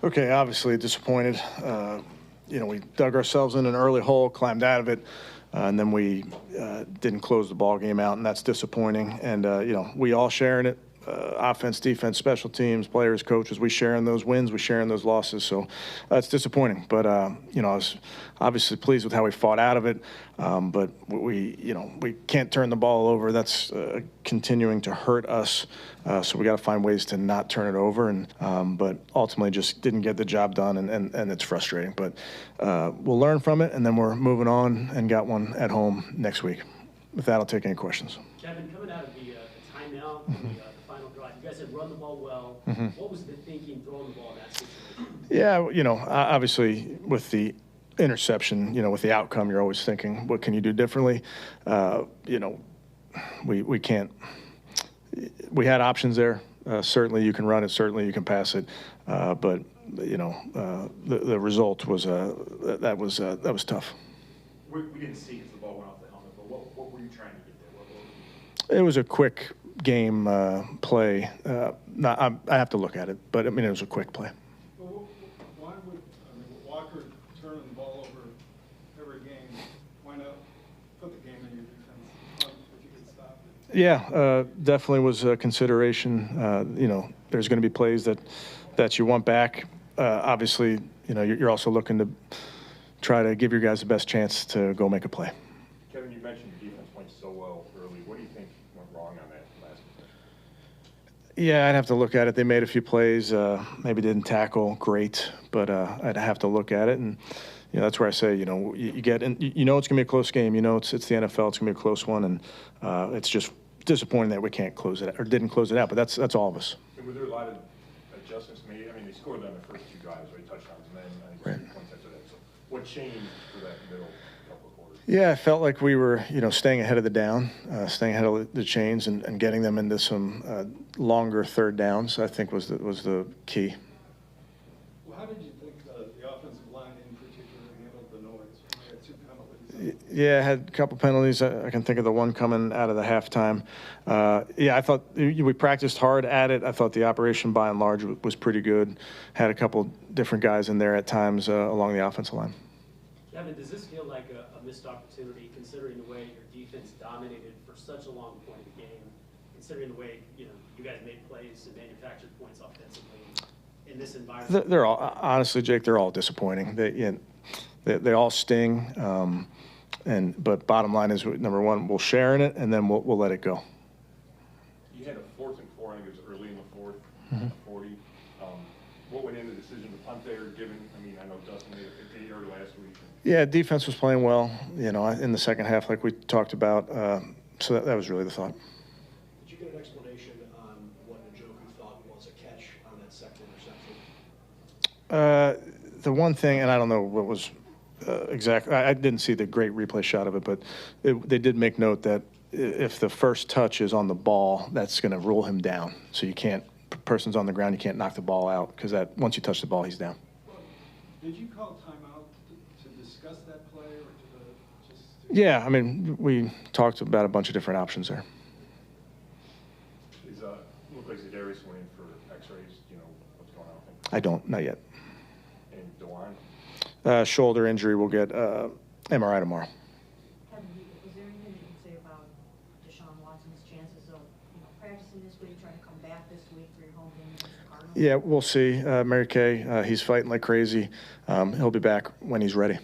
Okay, obviously disappointed. We dug ourselves in an early hole, climbed out of it, and then we didn't close the ball game out, and that's disappointing. And, we all share in it. Offense, defense, special teams, players, coaches, we share in those wins, we share in those losses. So it's disappointing. But, I was obviously pleased with how we fought out of it. But we can't turn the ball over. That's continuing to hurt us. So we got to find ways to not turn it over. But ultimately just didn't get the job done, and it's frustrating. But we'll learn from it, and then we're moving on and got one at home next week. With that, I'll take any questions. Kevin, coming out of the timeout, the final drive, you guys had run the ball well. What was the thinking throwing the ball in that situation? Yeah, obviously with the interception, with the outcome, you're always thinking, what can you do differently? We can't. We had options there. Certainly you can run it. Certainly you can pass it. But the result was that was tough. We didn't see it as the ball went off the helmet, but what were you trying to get there? It was a quick game play. I have to look at it, but it was a quick play. Well, why would Walker turn the ball over every game? Why not put the game in your defense if you could stop it? Yeah, definitely was a consideration. There's going to be plays that you want back. Obviously, you're also looking to try to give your guys the best chance to go make a play. Kevin, you mentioned your defense playing so well early. What do you think went wrong on that last possession? Yeah, I'd have to look at it. They made a few plays, maybe didn't tackle great, but I'd have to look at it. And that's where I say, you get in, it's going to be a close game. It's the NFL. It's going to be a close one, and it's just disappointing that we can't close it or didn't close it out. But that's all of us. And were there a lot of adjustments made? They scored on the first two drives, right? Touchdowns, and then 2 points after that. So what changed for that middle couple of quarters? Yeah, I felt like we were, staying ahead of the down, staying ahead of the chains, and getting them into some longer third downs. I think was the key. Well, how did you think the offensive line in particular handled the noise? We had 2 penalties. Yeah, I had a couple penalties. I can think of the one coming out of the halftime. I thought we practiced hard at it. I thought the operation by and large was pretty good. Had a couple different guys in there at times along the offensive line. Kevin, does this feel like a missed opportunity, considering the way your defense dominated for such a long point of the game, considering the way you guys made plays and manufactured points offensively in this environment? They're all, honestly, Jake, they're all disappointing. They all sting. But bottom line is, number one, we'll share in it, and then we'll let it go. You had a 4th and 4, I think it was early in the 4th, 40. What went into the decision to punt there, given, I know Dustin made a 58-yarder last week. Yeah, defense was playing well, in the second half, like we talked about. So that was really the thought. Did you get an explanation on what Njoku thought was a catch on that second interception? The one thing, and I don't know what was exactly, I didn't see the great replay shot of it, but they did make note that if the first touch is on the ball, that's going to rule him down. So you can't, person's on the ground, you can't knock the ball out, because once you touch the ball, he's down. Well, did you call timeout to discuss that play, or just? Yeah, we talked about a bunch of different options there. Look like Zadarius went in for X-rays. Do you know what's going on with him? I don't, not yet. And DeWine? Shoulder injury, we'll get MRI tomorrow. Kevin, is there anything you can say about Deshaun Watson's chances of practicing this week, trying to come back this week for your home game against the Cardinals? Yeah, we'll see. Mary Kay, he's fighting like crazy. He'll be back when he's ready.